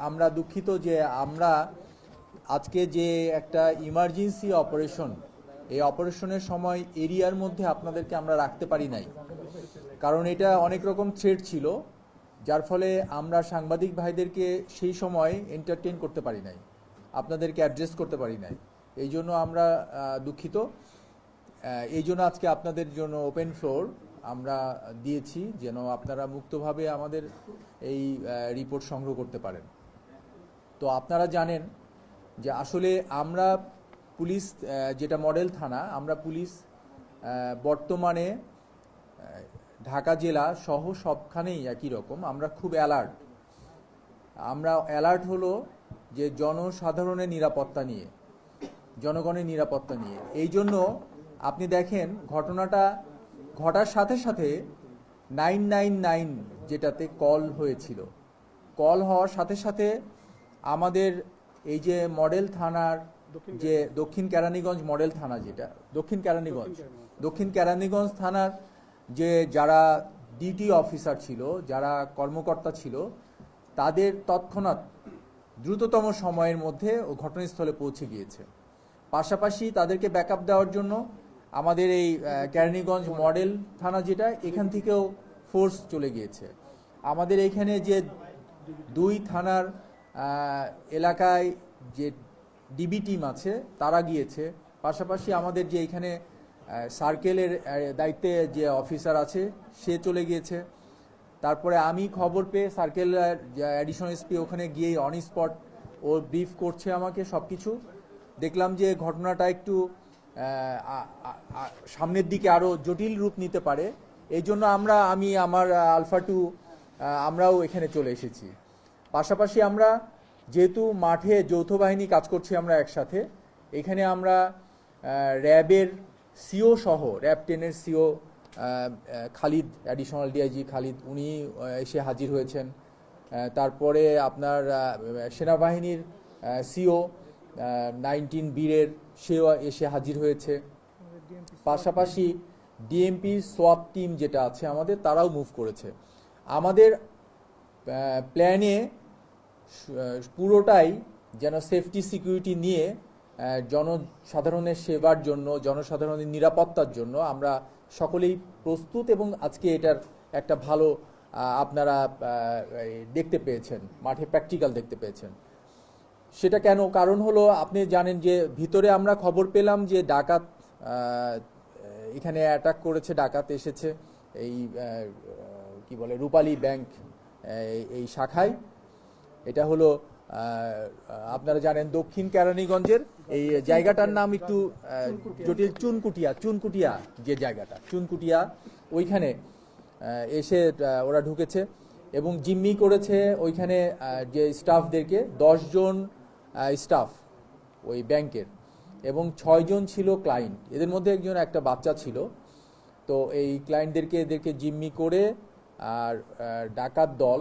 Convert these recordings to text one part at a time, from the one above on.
আমরা দুঃখিত যে আমরা আজকে যে একটা ইমার্জেন্সি অপারেশন, এই অপারেশনের সময় এরিয়ার মধ্যে আপনাদেরকে আমরা রাখতে পারি নাই, কারণ এটা অনেক রকম থ্রেট ছিল, যার ফলে আমরা সাংবাদিক ভাইদেরকে সেই সময় এন্টারটেইন করতে পারি নাই, আপনাদেরকে অ্যাড্রেস করতে পারি নাই। এই জন্য আমরা দুঃখিত। এই জন্য আজকে আপনাদের জন্য ওপেন ফ্লোর আমরা দিয়েছি, যেন আপনারা মুক্তভাবে আমাদের এই রিপোর্ট সংগ্রহ করতে পারেন। তো আপনারা জানেন যে আসলে আমরা পুলিশ, যেটা মডেল থানা, আমরা পুলিশ বর্তমানে ঢাকা জেলা সহ সবখানেই একই রকম, আমরা খুব অ্যালার্ট। আমরা অ্যালার্ট হলো যে জনসাধারণের নিরাপত্তা নিয়ে, জনগণের নিরাপত্তা নিয়ে। এই জন্য আপনি দেখেন ঘটনাটা ঘটার সাথে সাথে 999 যেটাতে কল হয়েছিল, কল হওয়ার সাথে সাথে আমাদের এই যে মডেল থানার যে দক্ষিণ কেরানীগঞ্জ মডেল থানা, যেটা দক্ষিণ কেরানীগঞ্জ থানার যে যারা ডিটি অফিসার ছিল, যারা কর্মকর্তা ছিল, তাদের তৎক্ষণাৎ দ্রুততম সময়ের মধ্যে ঘটনাস্থলে পৌঁছে গিয়েছে। পাশাপাশি তাদেরকে ব্যাকআপ দেওয়ার জন্য আমাদের এই কেরানীগঞ্জ মডেল থানা যেটা, এখান থেকেও ফোর্স চলে গিয়েছে। আমাদের এখানে যে দুই থানার এলাকায় যে ডিবি টিম আছে তারা গিয়েছে, পাশাপাশি আমাদের যে এখানে সার্কেলের দায়িত্বে যে অফিসার আছে সে চলে গিয়েছে। তারপরে আমি খবর পেয়ে সার্কেল অ্যাডিশনাল এসপি ওখানে গিয়ে অন স্পট ও ব্রিফ করছে আমাকে সব কিছু। দেখলাম যে ঘটনাটা একটু সামনের দিকে আরও জটিল রূপ নিতে পারে, এই জন্য আমি আমার আলফা 2 আমরাও এখানে চলে এসেছি। পাশাপাশি আমরা যেহেতু মাঠে যৌথ বাহিনী কাজ করছি আমরা একসাথে, এখানে আমরা র্যাবের সিও সহ, র্যাব 10-এর CO Khalid, additional DIG Khalid, উনি এসে হাজির হয়েছেন। তারপরে আপনার সেনাবাহিনীর সিও 19 বীরের, সেও এসে হাজির হয়েছে। পাশাপাশি ডিএমপি সোয়াপ টিম যেটা আছে আমাদের, তারাও মুভ করেছে। আমাদের প্ল্যানে পুরোটাই যেন সেফটি সিকিউরিটি নিয়ে জনসাধারণের সেবার জন্য, জনসাধারণের নিরাপত্তার জন্য আমরা সকলেই প্রস্তুত, এবং আজকে এটার একটা ভালো আপনারা দেখতে পেয়েছেন, মাঠে প্র্যাকটিক্যাল দেখতে পেয়েছেন। সেটা কেন? কারণ হলো আপনি জানেন যে ভিতরে আমরা খবর পেলাম যে ডাকাত এখানে অ্যাটাক করেছে, ডাকাত এসেছে এই কি বলে রূপালী ব্যাংক এই শাখায়। এটা হলো আপনারা জানেন দক্ষিণ কেরানীগঞ্জের এই জায়গাটার নাম একটু জটিল, চুনকুটিয়া যে জায়গাটা, চুনকুটিয়া, ওইখানে এসে ওরা ঢুকেছে এবং জিম্মি করেছে ওইখানে যে স্টাফদেরকে, 10 জন স্টাফ ওই ব্যাংকের, এবং 6 জন ছিল ক্লায়েন্ট, এদের মধ্যে একজন একটা বাচ্চা ছিল। তো এই এদেরকে জিম্মি করে আর ডাকাত দল,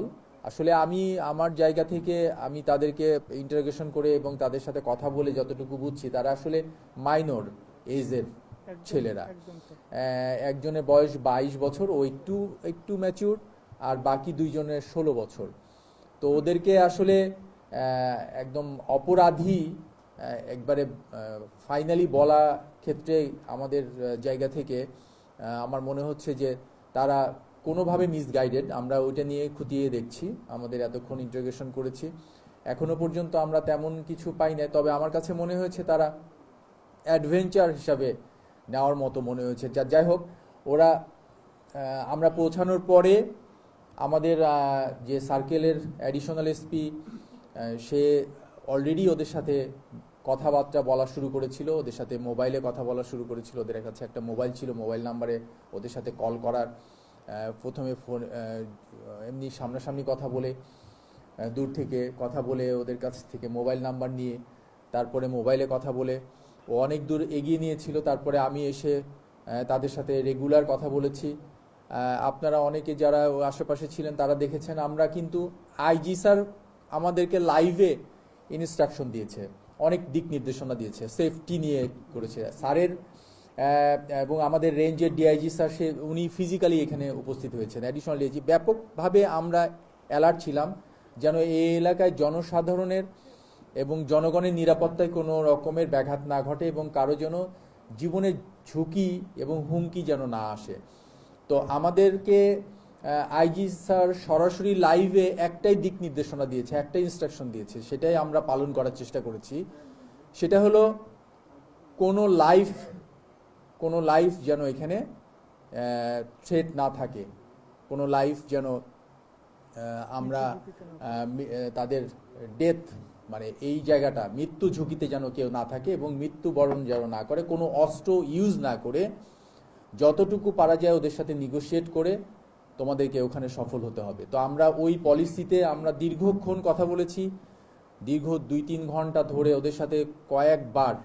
আসলে আমি আমার জায়গা থেকে আমি তাদেরকে ইন্টারোগেশন করে এবং তাদের সাথে কথা বলে যতটুকু বুঝছি, তারা আসলে মাইনর এজের ছেলেরা। একজনের বয়স 22 বছর, ও একটু ম্যাচিউর, আর বাকি 2 জনের 16 বছর। তো ওদেরকে আসলে একদম অপরাধী একবারে ফাইনালি বলা ক্ষেত্রে আমাদের জায়গা থেকে আমার মনে হচ্ছে যে তারা কোনোভাবে মিসগাইডেড। আমরা ওইটা নিয়ে খুঁটিয়ে দেখছি, আমাদের এতক্ষণ ইন্টারোগেশন করেছি, এখনো পর্যন্ত আমরা তেমন কিছু পাই না। তবে আমার কাছে মনে হয়েছে তারা অ্যাডভেঞ্চার হিসাবে নেওয়ার মতো মনে হয়েছে। যাই হোক, ওরা আমরা পৌঁছানোর পরে আমাদের যে সার্কেলের অ্যাডিশনাল এসপি, সে অলরেডি ওদের সাথে কথাবার্তা বলা শুরু করেছিল, ওদের সাথে মোবাইলে কথা বলা শুরু করেছিল। ওদের কাছে একটা মোবাইল ছিল, মোবাইল নাম্বারে ওদের সাথে কল করার, প্রথমে ফোন এমনি সামনাসামনি কথা বলে, দূর থেকে কথা বলে, ওদের কাছ থেকে মোবাইল নাম্বার নিয়ে, তারপরে মোবাইলে কথা বলে ও অনেক দূর এগিয়ে নিয়েছিল। তারপরে আমি এসে তাদের সাথে রেগুলার কথা বলেছি। আপনারা অনেকে যারা আশেপাশে ছিলেন তারা দেখেছেন, আমরা কিন্তু আইজি স্যার আমাদেরকে লাইভে ইনস্ট্রাকশন দিয়েছে, অনেক দিক নির্দেশনা দিয়েছে, সেফটি নিয়ে করেছে স্যারের, এবং আমাদের রেঞ্জের ডিআইজি স্যার উনি ফিজিক্যালি এখানে উপস্থিত হয়েছেন, অ্যাডিশনাল ডিআইজি। ব্যাপকভাবে আমরা অ্যালার্ট ছিলাম যেন এই এলাকায় জনসাধারণের এবং জনগণের নিরাপত্তায় কোনো রকমের ব্যাঘাত না ঘটে এবং কারো যেন জীবনের ঝুঁকি এবং হুমকি যেন না আসে। তো আমাদেরকে আইজি স্যার সরাসরি লাইভে একটাই দিক নির্দেশনা দিয়েছে, একটাই ইনস্ট্রাকশন দিয়েছে, সেটাই আমরা পালন করার চেষ্টা করেছি। সেটা হলো কোনো লাইফ যেন এখানে থ্রেট না থাকে, কোনো লাইফ যেন আমরা তাদের ডেথ মানে এই জায়গাটা মৃত্যু ঝুঁকিতে যেন কেউ না থাকে এবং মৃত্যুবরণ যেন না করে, কোনো অস্ত্র ইউজ না করে যতটুকু পারা যায় ওদের সাথে নেগোশিয়েট করে তোমাদেরকে ওখানে সফল হতে হবে। তো আমরা ওই পলিসিতে আমরা দীর্ঘক্ষণ কথা বলেছি, দীর্ঘ 2-3 ঘন্টা ধরে ওদের সাথে কয়েকবার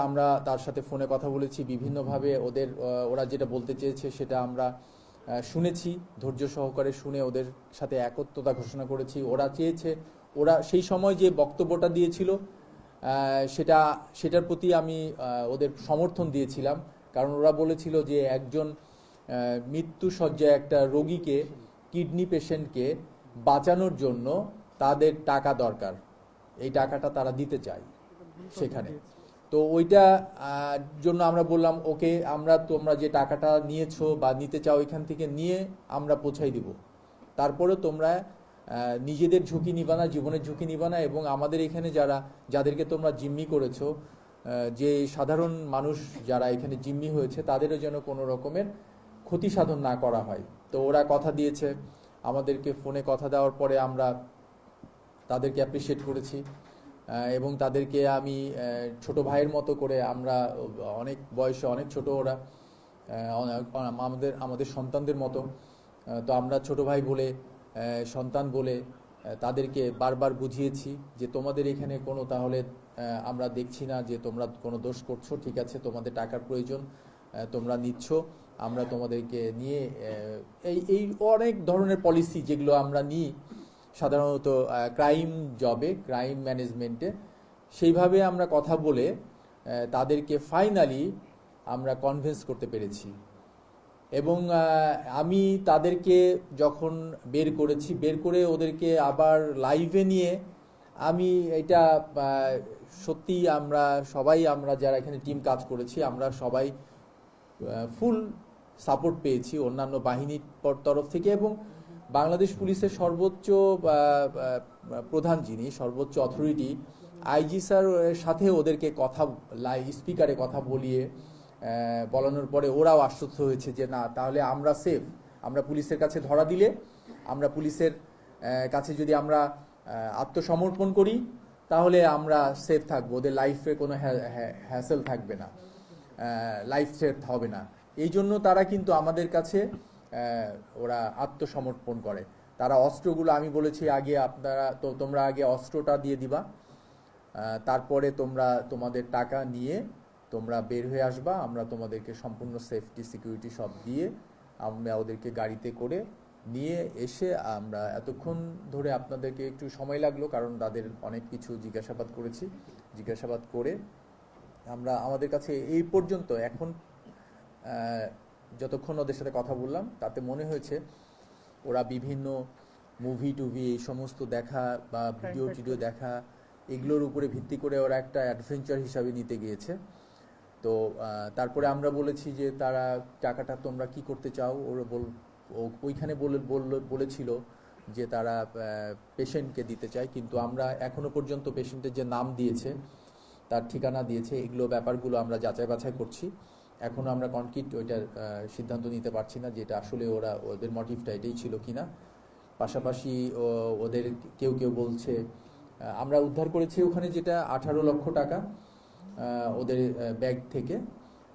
আমরা তার সাথে ফোনে কথা বলেছি, বিভিন্নভাবে ওরা যেটা বলতে চেয়েছে সেটা আমরা শুনেছি, ধৈর্য সহকারে শুনে ওদের সাথে একত্রতা ঘোষণা করেছি। ওরা সেই সময় যে বক্তব্যটা দিয়েছিল সেটার প্রতি আমি ওদের সমর্থন দিয়েছিলাম, কারণ ওরা বলেছিল যে একজন মৃত্যুসজ্জায় একটা রোগীকে, কিডনি পেশেন্টকে বাঁচানোর জন্য তাদের টাকা দরকার, এই টাকাটা তারা দিতে চায় সেখানে। তো ওইটা জন্য আমরা বললাম ওকে, তোমরা যে টাকাটা নিয়েছো বা নিতে চাও এখান থেকে নিয়ে আমরা পৌঁছাই দিব, তারপরে তোমরা নিজেদের ঝুঁকি নিবা না, জীবনের ঝুঁকি নিবা না, এবং আমাদের এখানে যাদেরকে তোমরা জিম্মি করেছো, যে সাধারণ মানুষ যারা এখানে জিম্মি হয়েছে তাদেরও যেন কোনো রকমের ক্ষতি সাধন না করা হয়। তো ওরা কথা দিয়েছে, আমাদেরকে ফোনে কথা দেওয়ার পরে আমরা তাদেরকে অ্যাপ্রিসিয়েট করেছি এবং তাদেরকে আমি ছোট ভাইয়ের মতো করে, আমরা অনেক বয়সে অনেক ছোট, ওরা আমাদের সন্তানদের মতো, তো আমরা ছোট ভাই বলে, সন্তান বলে তাদেরকে বারবার বুঝিয়েছি যে তোমাদের এখানে কোনো, তাহলে আমরা দেখছি না যে তোমরা কোনো দোষ করছো, ঠিক আছে, তোমাদের টাকার প্রয়োজন, তোমরা নিচ্ছ, আমরা তোমাদেরকে নিয়ে এই অনেক ধরনের পলিসি যেগুলো আমরা নিই সাধারণত ক্রাইম ম্যানেজমেন্টে, সেইভাবে আমরা কথা বলে তাদেরকে ফাইনালি আমরা কনভিন্স করতে পেরেছি। এবং আমি তাদেরকে যখন বের করে ওদেরকে আবার লাইভে নিয়ে, আমি এটা সত্যি আমরা যারা এখানে টিম কাজ করেছি, আমরা সবাই ফুল সাপোর্ট পেয়েছি অন্যান্য বাহিনীর তরফ থেকে, এবং বাংলাদেশ পুলিশের সর্বোচ্চ প্রধান, যিনি সর্বোচ্চ অথরিটি, আইজি স্যার সাথে ওদেরকে স্পিকারে কথা বলানোর পরে ওরাও আশ্বস্ত হয়েছে যে না, তাহলে আমরা সেফ। আমরা পুলিশের কাছে ধরা দিলে, আমরা পুলিশের কাছে যদি আমরা আত্মসমর্পণ করি, তাহলে আমরা সেফ থাকবো, ওদের লাইফে কোনো হ্যাসেল থাকবে না, লাইফ থ্রেট হবে না। এই জন্য তারা কিন্তু আমাদের কাছে ওরা আত্মসমর্পণ করে। তারা অস্ত্রগুলো, আমি বলেছি আগে তোমরা আগে অস্ত্রটা দিয়ে দিবা, তারপরে তোমাদের টাকা নিয়ে তোমরা বের হয়ে আসবা, আমরা তোমাদেরকে সম্পূর্ণ সেফটি সিকিউরিটি সব দিয়ে আমরা ওদেরকে গাড়িতে করে নিয়ে এসে, আমরা এতক্ষণ ধরে আপনাদেরকে একটু সময় লাগলো কারণ তাদের অনেক কিছু জিজ্ঞাসাবাদ করে আমরা আমাদের কাছে এই পর্যন্ত এখন যতক্ষণ ওদের সাথে কথা বললাম তাতে মনে হয়েছে ওরা বিভিন্ন মুভি এই সমস্ত দেখা বা ভিডিও দেখা, এগুলোর উপরে ভিত্তি করে ওরা একটা অ্যাডভেঞ্চার হিসাবে নিতে গিয়েছে। তো তারপরে আমরা বলেছি যে তারা টাকাটা তোমরা কি করতে চাও, ওইখানে বলেছিল যে তারা পেশেন্টকে দিতে চায়, কিন্তু আমরা এখনো পর্যন্ত পেশেন্টের যে নাম দিয়েছে, তার ঠিকানা দিয়েছে, এগুলো ব্যাপারগুলো আমরা যাচাই বাছাই করছি। এখনো আমরা কনক্রিট ওইটার সিদ্ধান্ত নিতে পারছি না যেটা আসলে ওদের মোটিভটা এটাই ছিল কিনা। পাশাপাশি ওদের কেউ বলছে, আমরা উদ্ধার করেছি ওখানে যেটা 18 লক্ষ টাকা ওদের ব্যাগ থেকে।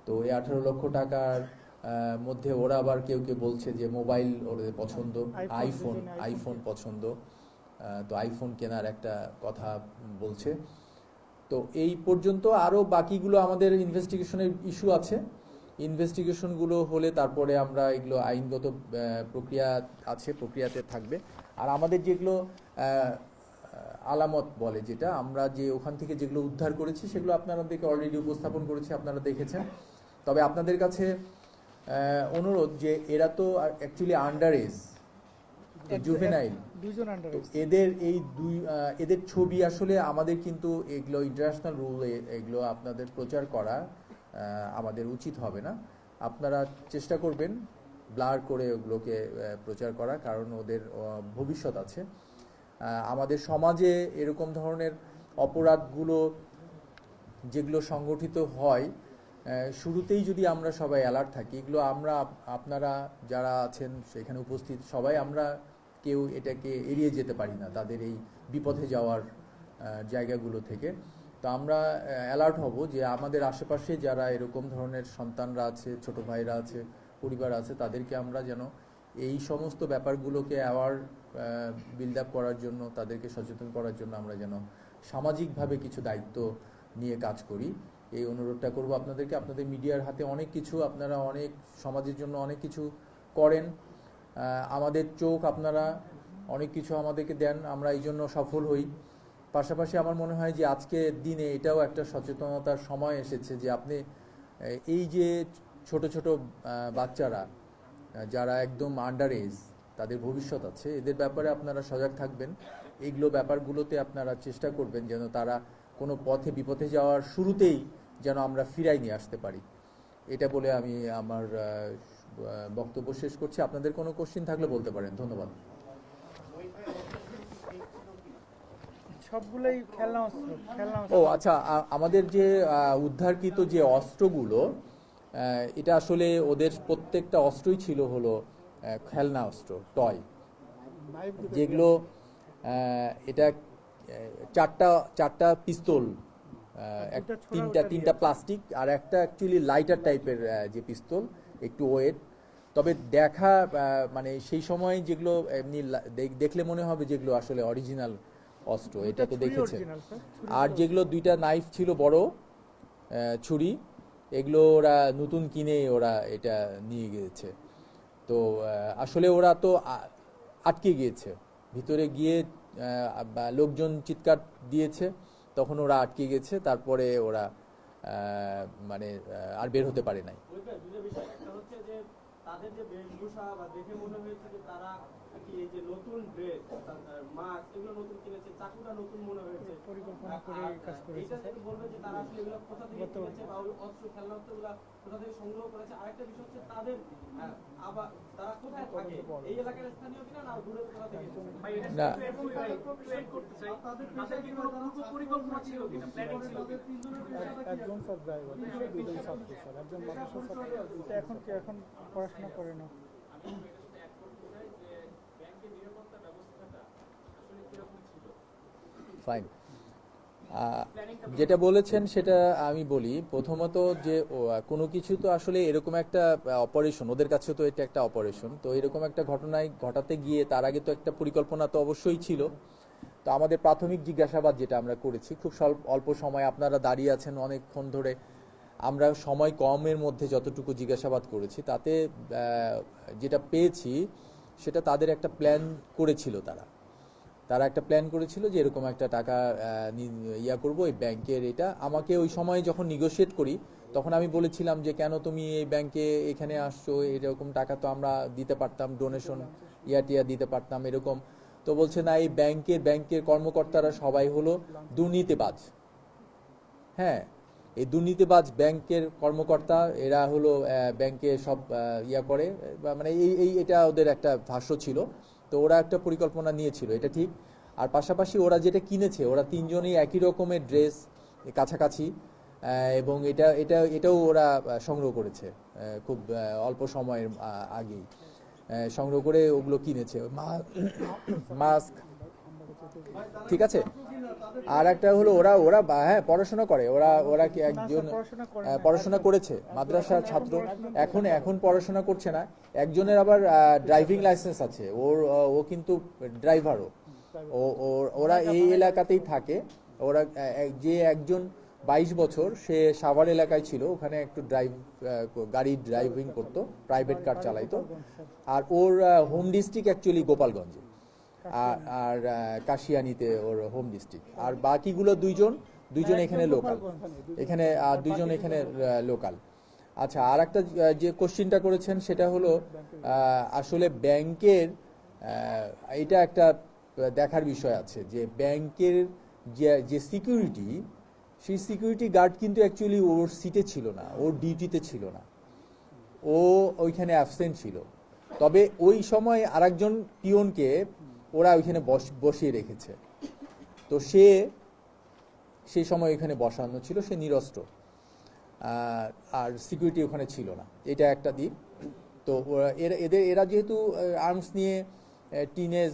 তো এই 18 লক্ষ টাকার মধ্যে ওরা আবার কেউ বলছে যে মোবাইল ওদের পছন্দ, আইফোন পছন্দ, তো আইফোন কেনার একটা কথা বলছে। তো এই পর্যন্ত, আরও বাকিগুলো আমাদের ইনভেস্টিগেশনের ইস্যু আছে, ইনভেস্টিগেশনগুলো হলে তারপরে আমরা এগুলো আইনগত প্রক্রিয়াতে থাকবে। আর আমাদের যেগুলো আলামত বলে, যেটা আমরা যে ওখান থেকে যেগুলো উদ্ধার করেছি সেগুলো আপনাদেরকে অলরেডি উপস্থাপন করেছি, আপনারা দেখেছেন। তবে আপনাদের কাছে অনুরোধ যে এরা তো অ্যাকচুয়ালি আন্ডার এজ, জুভেনাইল, দুইজন আন্ডার তো এদের ছবি আসলে আমাদের কিন্তু এগুলো ইন্টারন্যাশনাল রুল, এগুলো আপনাদের প্রচার করা আমাদের উচিত হবে না। আপনারা চেষ্টা করবেন ব্লার করে ওগুলোকে প্রচার করা, কারণ ওদের ভবিষ্যৎ আছে। আমাদের সমাজে এরকম ধরনের অপরাধগুলো যেগুলো সংগঠিত হয়, শুরুতেই যদি আমরা সবাই অ্যালার্ট থাকি, এগুলো আপনারা যারা আছেন সেখানে উপস্থিত সবাই আমরা কেউ এটাকে এড়িয়ে যেতে পারি না, তাদের এই বিপথে যাওয়ার জায়গাগুলো থেকে। তো আমরা অ্যালার্ট হব যে আমাদের আশেপাশে যারা এরকম ধরনের সন্তানরা আছে, ছোট ভাইরা আছে, পরিবার আছে, তাদেরকে আমরা যেন এই সমস্ত ব্যাপারগুলোকে বিল্ড আপ করার জন্য, তাদেরকে সচেতন করার জন্য আমরা যেন সামাজিকভাবে কিছু দায়িত্ব নিয়ে কাজ করি, এই অনুরোধটা করব আপনাদেরকে। আপনাদের মিডিয়ার হাতে অনেক কিছু, আপনারা অনেক সমাজের জন্য অনেক কিছু করেন, আমাদের চোখ আপনারা অনেক কিছু আমাদেরকে দেন, আমরা এই জন্য সফল হই। পাশাপাশি আমার মনে হয় যে আজকের দিনে এটাও একটা সচেতনতার সময় এসেছে যে আপনি এই যে ছোট ছোট বাচ্চারা যারা একদম আন্ডার এজ, তাদের ভবিষ্যৎ আছে, এদের ব্যাপারে আপনারা সজাগ থাকবেন। এইগুলো ব্যাপারগুলোতে আপনারা চেষ্টা করবেন যেন তারা কোনো বিপথে যাওয়ার শুরুতেই যেন আমরা ফিরাই নিয়ে আসতে পারি। এটা বলে আমি আমার বক্তব্য শেষ করছি। আপনাদের কোনো কোশ্চেন থাকলে বলতে পারেন। ধন্যবাদ। সবগুলাই খেলনা অস্ত্র। ও আচ্ছা, আমাদের যে উদ্ধারকৃত যে অস্ত্রগুলো, এটা আসলে ওদের প্রত্যেকটা অস্ত্রই ছিল হলো খেলনা অস্ত্র, টয়, যেগুলো এটা চারটা পিস্তল, তিনটা প্লাস্টিক আর একটা অ্যাকচুয়ালি লাইটার টাইপের যে পিস্তল, একটু ওয়েট। তবে দেখা মানে সেই সময় যেগুলো এমনি দেখলে মনে হবে যেগুলো আসলে অরিজিনাল অস্ত্র, এটা তো দেখেছে। আর যেগুলো দুইটা নাইফ ছিল, বড় ছুরি, এগুলো ওরা নতুন কিনে ওরা এটা নিয়ে গিয়েছে। তো আসলে ওরা তো আটকে গিয়েছে ভিতরে গিয়ে, লোকজন চিৎকার দিয়েছে, তখন ওরা আটকে গেছে, তারপরে ওরা মানে আর বের হতে পারে নাই। তাদের যে বেশভূষা বা দেখে মনে হয়েছে যে তারা কি এই যে নতুন ড্রেস, মাস্ক, এগুলো নতুন কিনেছে, চাকুটা নতুন মনে হয়েছে, পরিকল্পনা করে কাজ করেছে। এটা যদি বলবে যে তারা আসলে এগুলো কোথা থেকে কিনেছে বা ওই অস্ত্র খেলনা অস্ত্রগুলো কোথা থেকে সংগ্রহ করেছে। আরেকটা বিষয় হচ্ছে তাদের আবার তারা কোথায় থাকে, এই এলাকার স্থানীয় কিনা না দূরে কোথা থেকে। না, তাদের কি কোনো পূর্ব পরিকল্পনা ছিল কিনা, প্ল্যানিং ছিল কিনা? একজন স্যার ড্রাইভার, দুজন ছাত্র স্যার, একজন মাদ্রাসা ছাত্র, এখন পড়াশোনা করে না। ফাইন। যেটা বলেছেন সেটা আমি বলি। প্রথমত যে কোনো কিছু তো আসলে এরকম একটা অপারেশন, ওদের কাছে তো এটা একটা অপারেশন, তো এরকম একটা ঘটনায় ঘটাতে গিয়ে তার আগে তো একটা পরিকল্পনা তো অবশ্যই ছিল। তো আমাদের প্রাথমিক জিজ্ঞাসাবাদ যেটা আমরা করেছি, খুব অল্প সময়, আপনারা দাঁড়িয়ে আছেন অনেকক্ষণ ধরে, আমরা সময় কমের মধ্যে যতটুকু জিজ্ঞাসাবাদ করেছি তাতে যেটা পেয়েছি সেটা তাদের একটা প্ল্যান করেছিল। তারা একটা প্ল্যান করেছিল যে এরকম একটা টাকা করবো এই ব্যাংকের। এটা আমাকে ওই সময় যখন নিগোশিয়েট করি তখন আমি বলেছিলাম যে কেন তুমি এই ব্যাংকে এখানে আসছো, এরকম টাকা তো আমরা দিতে পারতাম, ডোনেশন টিয়া দিতে পারতাম এরকম। তো বলছে না, এই ব্যাংকের কর্মকর্তারা সবাই হলো দুর্নীতিবাজ। হ্যাঁ, এই দুর্নীতিবাজ ব্যাংকের কর্মকর্তা, এরা হলো ব্যাংকে সব করে, মানে এটা ওদের একটা ভাষ্য ছিল। তো ওরা একটা পরিকল্পনা নিয়েছিল, এটা ঠিক। আর পাশাপাশি ওরা যেটা কিনেছে, ওরা তিনজনই একই রকমের ড্রেস, কাছাকাছি, এবং এটাও ওরা সংগ্রহ করেছে খুব অল্প সময়ের আগেই সংগ্রহ করে ওগুলো কিনেছে, মাস্ক, ঠিক আছে। আর একটা হলো ওরা হ্যাঁ পড়াশোনা করে, ওরা কি একজন পড়াশোনা করেছে, মাদ্রাসার ছাত্র, এখন পড়াশোনা করছে না। একজনের আবার ড্রাইভিং লাইসেন্স আছে, ও কিন্তু ড্রাইভারও। ওরা এই এলাকাতেই থাকে। ওরা যে একজন 22 বছর, সে সাভার এলাকায় ছিল, ওখানে একটু গাড়ি ড্রাইভিং করতো, প্রাইভেট কার চালাইতো। আর ওর হোম ডিস্ট্রিক্ট অ্যাকচুয়ালি গোপালগঞ্জে, আর কাশিয়ানিতে ওর হোম ডিস্ট্রিক্ট। আর বাকিগুলো দুইজন এখানে লোকাল, দুইজন এখানে লোকাল। আচ্ছা, আর একটা যে কোশ্চিনটা করেছেন সেটা হলো আসলে ব্যাংকের এটা একটা দেখার বিষয় আছে যে ব্যাংকের যে সিকিউরিটি, সেই সিকিউরিটি গার্ড কিন্তু অ্যাকচুয়ালি ওর সিটে ছিল না, ওর ডিউটিতে ছিল না, ও ওইখানে অ্যাবসেন্ট ছিল। তবে ওই সময় আরেকজন পিয়নকে ওরা ওইখানে বসিয়ে রেখেছে, তো সেই সময় ওইখানে বসানো ছিল, সে নিরস্ত্র, আর সিকিউরিটি ওখানে ছিল না, এটা একটা দিক। তো এরা যেহেতু আর্মস নিয়ে টিনেজ,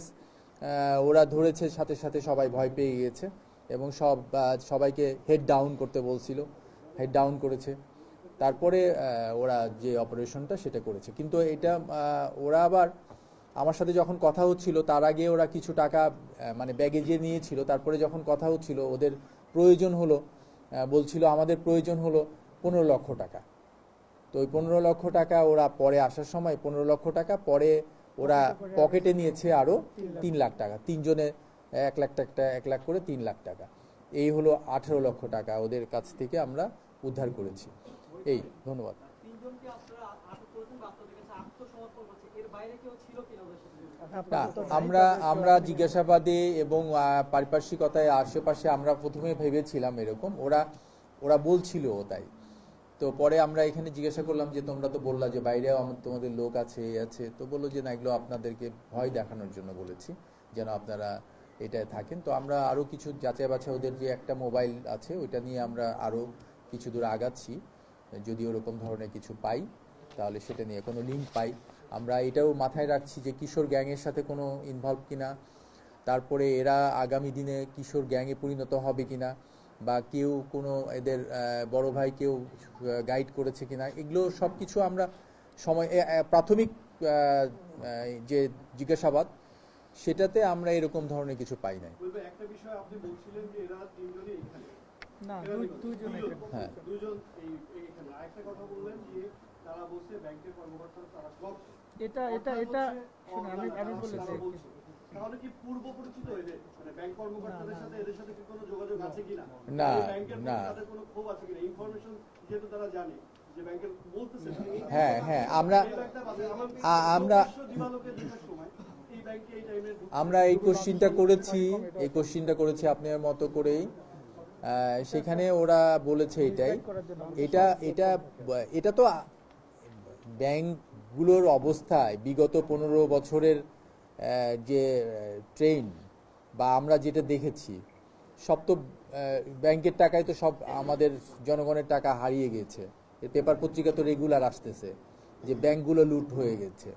ওরা ধরেছে, সাথে সাথে সবাই ভয় পেয়ে গিয়েছে এবং সবাইকে হেড ডাউন করতে বলছিল, হেড ডাউন করেছে। তারপরে ওরা যে অপারেশনটা সেটা করেছে। কিন্তু এটা ওরা আবার আমার সাথে যখন কথা হচ্ছিল তার আগে ওরা কিছু টাকা মানে ব্যাগেজে নিয়েছিল, তারপরে যখন কথা হচ্ছিল ওদের প্রয়োজন হলো, বলছিল আমাদের প্রয়োজন হলো 15 লক্ষ টাকা। তো ওই 15 লক্ষ টাকা ওরা পরে আসার সময় 15 লক্ষ টাকা পরে ওরা পকেটে নিয়েছে আরো 3 লাখ টাকা, তিনজনে 1 লাখ টাকা 1 লাখ করে 3 লাখ টাকা, এই হলো 18 লক্ষ টাকা ওদের কাছ থেকে আমরা উদ্ধার করেছি। এই ধন্যবাদ। তিনজনকে আপনারা আটক করেছেন বা আপনাদের কাছে আত্মসমর্পণ করেছে, এর বাইরে কেউ ছিল কিনা ওদের সাথে? না, আমরা জিজ্ঞাসাবাদে এবং পারিপার্শ্বিকতায় আশেপাশে আমরা প্রথমে ভেবেছিলাম এরকম, ওরা বলছিল তাই। তো পরে আমরা এখানে জিজ্ঞাসা করলাম যে তোমরা তো বললা যে বাইরেও তোমাদের লোক আছে আছে, তো বললো যে না, এগুলো আপনাদেরকে ভয় দেখানোর জন্য বলেছি, যেন আপনারা এটায় থাকেন। তো আমরা আরো কিছু যাচাই বাছাই, ওদের যে একটা মোবাইল আছে ওইটা নিয়ে আমরা আরো কিছু দূর আগাচ্ছি, যদি ওরকম ধরনের কিছু পাই তাহলে সেটা নিয়ে কোনো লিঙ্ক পাই। আমরা এটাও মাথায় রাখছি যে কিশোর গ্যাংয়ের সাথে কোনো ইনভলভ কিনা, তারপরে এরা আগামী দিনে কিশোর গ্যাংয়ে পরিণত হবে কিনা, বা কেউ কোনো এদের বড় ভাই কেউ গাইড করেছে কিনা, এগুলো সব কিছু আমরা প্রাথমিক যে জিজ্ঞাসাবাদ সেটাতে আমরা এরকম ধরনের কিছু পাই নাই। একটা বিষয় আপনি বলছিলেন যে এরা তিনজনই এখানে, না, দুইজন এখানে। হ্যাঁ, দুজন এইখানে। আরেকটা কথা বললেন যে তারা বলছে ব্যাংকের কর্মকর্তারা তারা সব, এটা শুনুন, আমি বলেছি তাহলে কি পূর্ব পরিচিত এদের, মানে ব্যাংক কর্মকর্তাদের সাথে এদের সাথে কি কোনো যোগাযোগ আছে কিনা, না, ব্যাংকের না। প্রতি তাদের কোনো ক্ষোভ আছে কিনা, ইনফরমেশন যেহেতু তারা জানে যে ব্যাংকের বলতেছে, হ্যাঁ, আমরা এই কোশ্চিনটা করেছি আপনার মতো করেই, সেখানে ওরা বলেছে এটাই। এটা তো ব্যাংকগুলোর অবস্থায় বিগত 15 বছরের যে ট্রেন বা আমরা যেটা দেখেছি, সব তো ব্যাংকের টাকায় তো সব আমাদের জনগণের টাকা হারিয়ে গেছে। পেপার পত্রিকা তো রেগুলার আসতেছে যে ব্যাংকগুলো লুট হয়ে গেছে।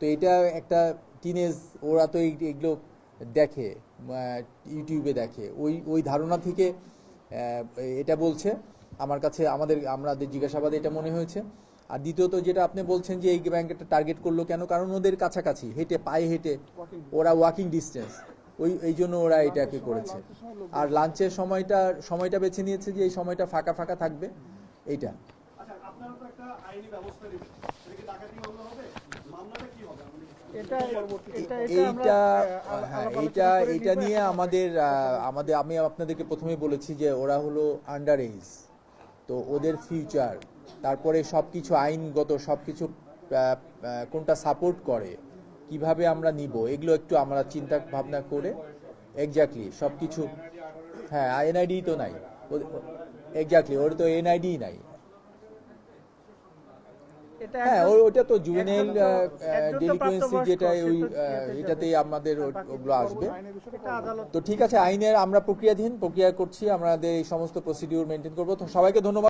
তো এটা একটা টিনেজ, ওরা তো এগুলো দেখে, ইউটিউবে দেখে, ওই ধারণা থেকে এটা বলছে। আমাদের জিজ্ঞাসাবাদে এটা মনে হয়েছে। আর দ্বিতীয়ত যেটা আপনি বলছেন যে এই ব্যাংকটা টার্গেট করলো কেন, কারণ ওদের কাছাকাছি পায়ে হেঁটে ওরা ওয়াকিং ডিস্টেন্স, এই জন্য ওরা এটাকে করেছে। আর লাঞ্চের সময়টা বেছে নিয়েছে যে এই সময়টা ফাঁকা ফাঁকা থাকবে, এইটা। আচ্ছা, আপনারা তো একটা আইনি ব্যবস্থা নেবেন, এটা কি ডাকাতি মামলা হবে? মামলাটা কি হবে? এটা নিয়ে আমি আপনাদেরকে প্রথমে বলেছি যে ওরা হলো আন্ডার এজ, তো ওদের ফিউচার, তারপরে সবকিছু আইনগত সবকিছু কোনটা সাপোর্ট করে, কিভাবে আমরা নিব, এগুলো একটু আমরা চিন্তা ভাবনা করে এক্স্যাক্টলি সবকিছু। হ্যাঁ, এনআইডি তো নাই, এক্স্যাক্টলি ওর তো এনআইডি নাই। হ্যাঁ, ওটা তো জুভেনাইল ডেলিকুয়েন্সি, যেটা ওই এটাতেই আমাদের ওগুলো আসবে। তো ঠিক আছে, আইনের আমরা প্রক্রিয়া করছি, আমাদের এই সমস্ত প্রসিডিউর মেনটেন করবো। তো সবাইকে ধন্যবাদ।